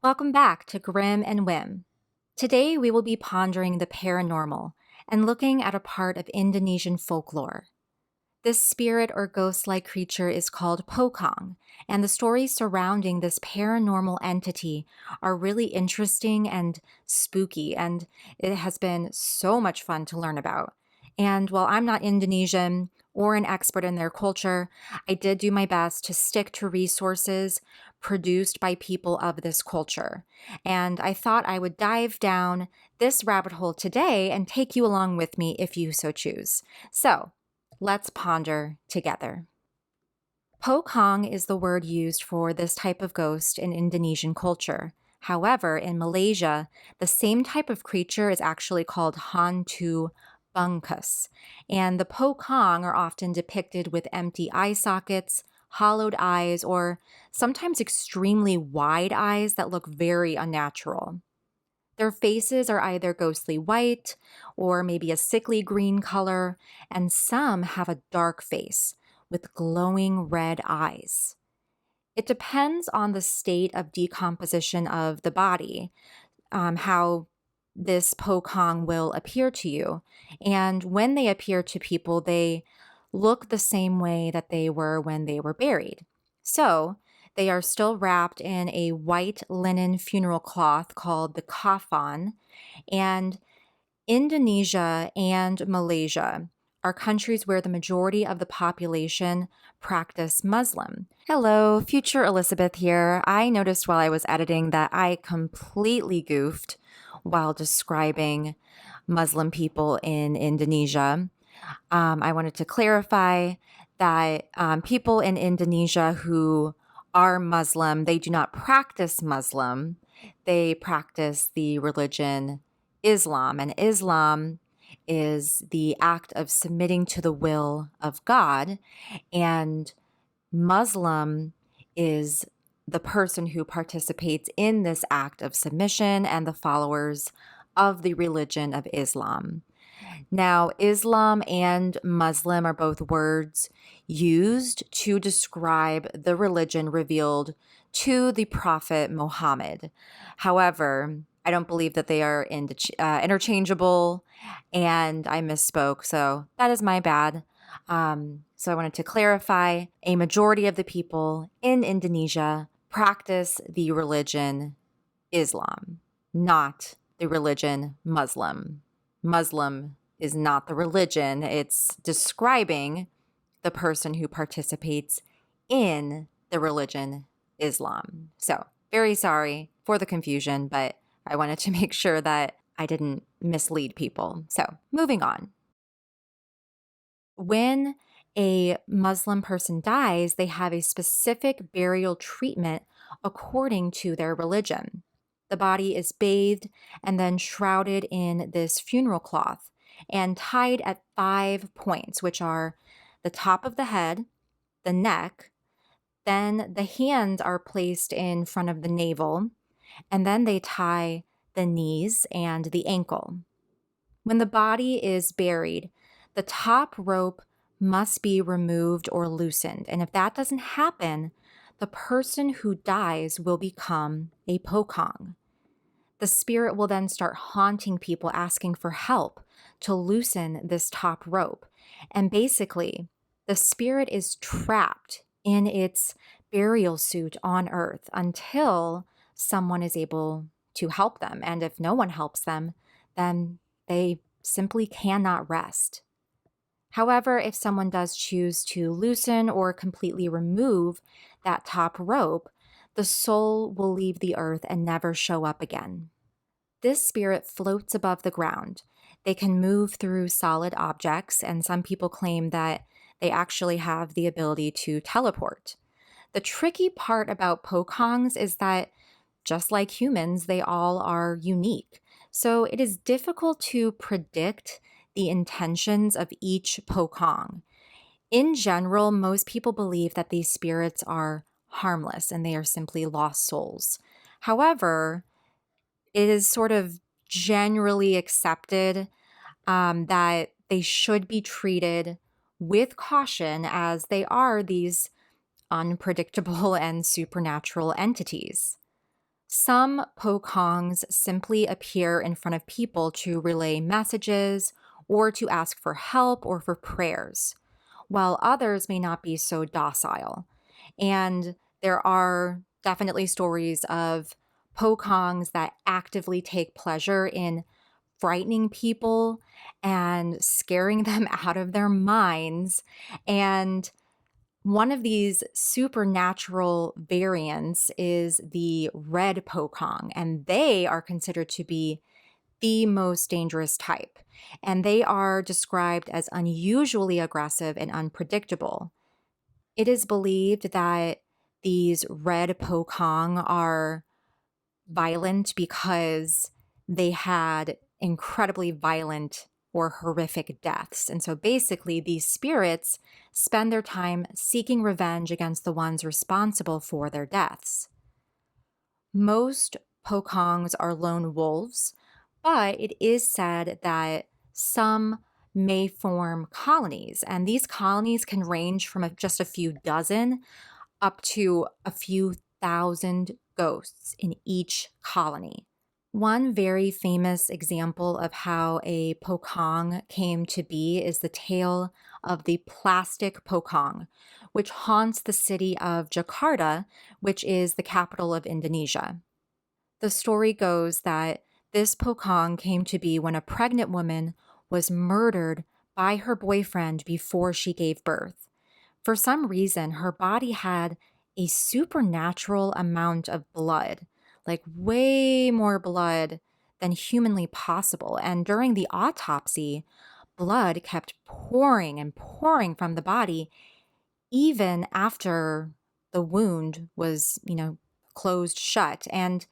Welcome back to Grim and Whim. Today we will be pondering the paranormal and looking at a part of Indonesian folklore. This spirit or ghost like creature is called Pocong, and the stories surrounding this paranormal entity are really interesting and spooky, and it has been so much fun to learn about. And while I'm not Indonesian or an expert in their culture, I did do my best to stick to resources produced by people of this culture. And I thought I would dive down this rabbit hole today and take you along with me if you so choose. So, let's ponder together. Pocong is the word used for this type of ghost in Indonesian culture. However, in Malaysia, the same type of creature is actually called hantu bangkus, and the Pocong are often depicted with empty eye sockets, hollowed eyes, or sometimes extremely wide eyes that look very unnatural. Their faces are either ghostly white or maybe a sickly green color, and some have a dark face with glowing red eyes. It depends on the state of decomposition of the body, how this Pocong will appear to you. And when they appear to people, they look the same way that they were when they were buried. So they are still wrapped in a white linen funeral cloth called the kafan. And Indonesia and Malaysia are countries where the majority of the population practice Muslim. Hello, future Elizabeth here. I noticed while I was editing that I completely goofed while describing Muslim people in Indonesia. I wanted to clarify that people in Indonesia who are Muslim, they do not practice Muslim. They practice the religion Islam, and Islam is the act of submitting to the will of God, and Muslim is the person who participates in this act of submission and the followers of the religion of Islam. Now, Islam and Muslim are both words used to describe the religion revealed to the Prophet Muhammad. However, I don't believe that they are interchangeable, and I misspoke, so that is my bad. So I wanted to clarify a majority of the people in Indonesia practice the religion Islam, not the religion Muslim. Muslim is not the religion, it's describing the person who participates in the religion Islam. So, very sorry for the confusion, but I wanted to make sure that I didn't mislead people. So, moving on. When a Muslim person dies, they have a specific burial treatment according to their religion. The body is bathed and then shrouded in this funeral cloth and tied at 5 points, which are the top of the head, the neck, then the hands are placed in front of the navel, and then they tie the knees and the ankle. When the body is buried, the top rope must be removed or loosened. And if that doesn't happen, the person who dies will become a pocong. The spirit will then start haunting people, asking for help to loosen this top rope. And basically, the spirit is trapped in its burial suit on earth until someone is able to help them. And if no one helps them, then they simply cannot rest. However, if someone does choose to loosen or completely remove that top rope, the soul will leave the earth and never show up again. This spirit floats above the ground. They can move through solid objects, and some people claim that they actually have the ability to teleport. The tricky part about pokongs is that, just like humans, they all are unique. So it is difficult to predict the intentions of each pokong. In general, most people believe that these spirits are harmless and they are simply lost souls. However, it is sort of generally accepted that they should be treated with caution as they are these unpredictable and supernatural entities. Some Pokongs simply appear in front of people to relay messages or to ask for help or for prayers, while others may not be so docile. And there are definitely stories of Pokongs that actively take pleasure in frightening people and scaring them out of their minds. And one of these supernatural variants is the red Pokong, and they are considered to be the most dangerous type. And they are described as unusually aggressive and unpredictable. It is believed that these red Pokong are violent because they had incredibly violent or horrific deaths. And so basically, these spirits spend their time seeking revenge against the ones responsible for their deaths. Most Pokongs are lone wolves, but it is said that some may form colonies, and these colonies can range from just a few dozen up to a few thousand ghosts in each colony. One very famous example of how a Pocong came to be is the tale of the plastic Pocong, which haunts the city of Jakarta, which is the capital of Indonesia. The story goes that this Pocong came to be when a pregnant woman was murdered by her boyfriend before she gave birth. For some reason, her body had a supernatural amount of blood, like way more blood than humanly possible. And during the autopsy, blood kept pouring and pouring from the body, even after the wound was, closed shut. And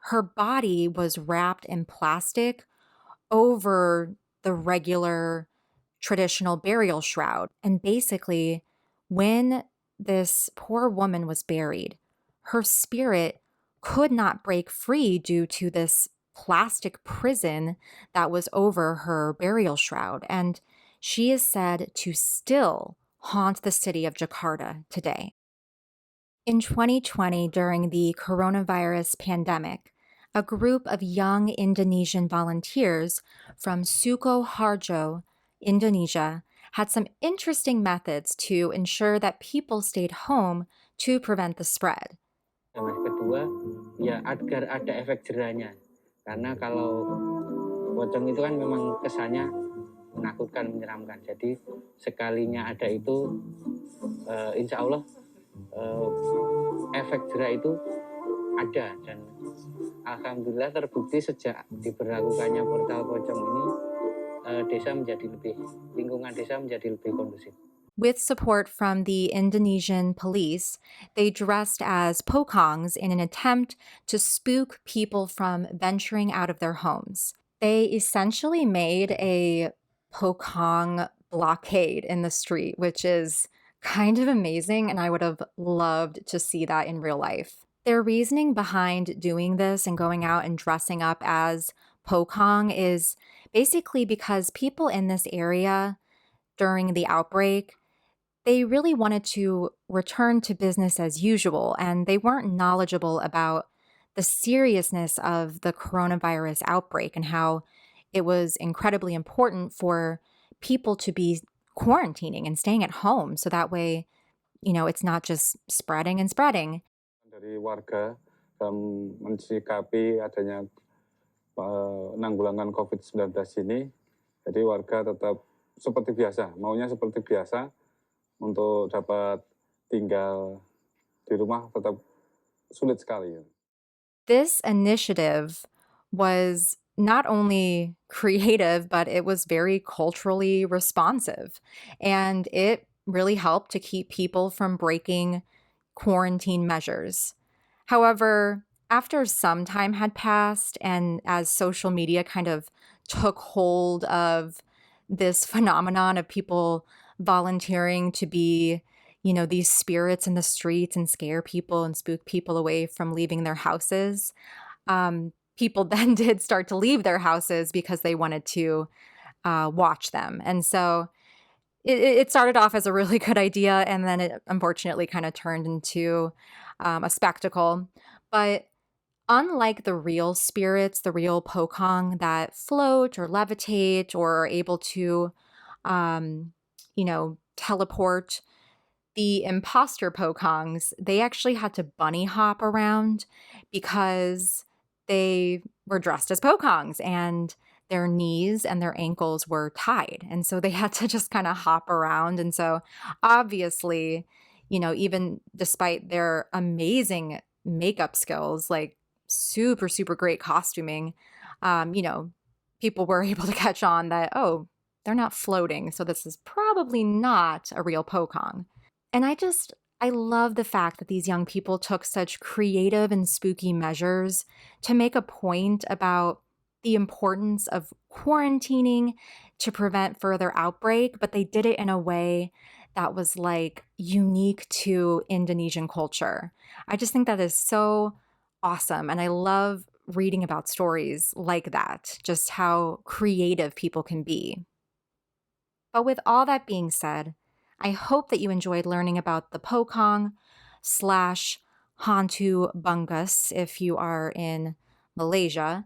her body was wrapped in plastic over the regular traditional burial shroud. And basically, when this poor woman was buried, her spirit could not break free due to this plastic prison that was over her burial shroud. And she is said to still haunt the city of Jakarta today. In 2020, during the coronavirus pandemic, a group of young Indonesian volunteers from Sukoharjo, Indonesia, had some interesting methods to ensure that people stayed home to prevent the spread. Yang kedua, ya agar ada efek jerahnya. Karena kalau pocong itu kan memang kesannya menakutkan, menyeramkan. Jadi sekalinya ada itu, insya Allah efek jerah itu ada, dan alhamdulillah terbukti sejak diberlakukannya portal pocong ini, lingkungan desa menjadi lebih kondusif. With support from the Indonesian police, they dressed as Pokongs in an attempt to spook people from venturing out of their homes. They essentially made a Pokong blockade in the street, which is kind of amazing, and I would have loved to see that in real life. Their reasoning behind doing this and going out and dressing up as Pokong is basically because people in this area during the outbreak, they really wanted to return to business as usual, and they weren't knowledgeable about the seriousness of the coronavirus outbreak and how it was incredibly important for people to be quarantining and staying at home so that way, it's not just spreading and spreading. Dari warga mensikapi adanya penanggulangan COVID-19 ini, jadi warga tetap seperti biasa, maunya seperti biasa untuk dapat tinggal di rumah tetap sulit sekali. This initiative was not only creative, but it was very culturally responsive. And it really helped to keep people from breaking quarantine measures. However, after some time had passed, and as social media kind of took hold of this phenomenon of people volunteering to be, these spirits in the streets and scare people and spook people away from leaving their houses, people then did start to leave their houses because they wanted to watch them. And so it started off as a really good idea, and then it unfortunately kind of turned into a spectacle. But Unlike the real spirits, the real Pocong that float or levitate or are able to, teleport, the imposter Pokongs, they actually had to bunny hop around because they were dressed as Pokongs and their knees and their ankles were tied. And so they had to just kind of hop around. And so obviously, even despite their amazing makeup skills, like super, super great costuming, people were able to catch on that, oh, they're not floating. So this is probably not a real Pokong. And I love the fact that these young people took such creative and spooky measures to make a point about the importance of quarantining to prevent further outbreak, but they did it in a way that was like unique to Indonesian culture. I just think that is so awesome. And I love reading about stories like that, just how creative people can be. But with all that being said, I hope that you enjoyed learning about the Pocong slash Hantu Bungus if you are in Malaysia.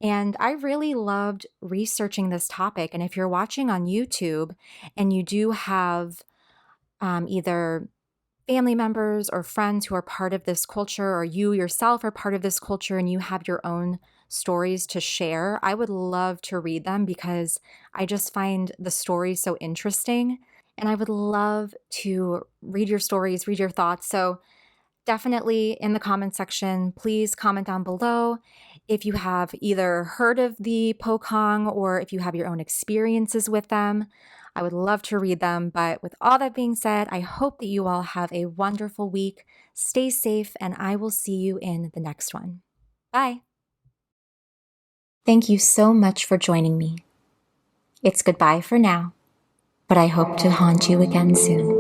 And I really loved researching this topic. And if you're watching on YouTube and you do have either family members or friends who are part of this culture, or you yourself are part of this culture and you have your own stories to share, I would love to read them because I just find the stories so interesting. And I would love to read your stories, read your thoughts. So definitely in the comment section, please comment down below if you have either heard of the Pocong or if you have your own experiences with them. I would love to read them. But with all that being said, I hope that you all have a wonderful week. Stay safe, and I will see you in the next one. Bye. Thank you so much for joining me. It's goodbye for now, but I hope to haunt you again soon.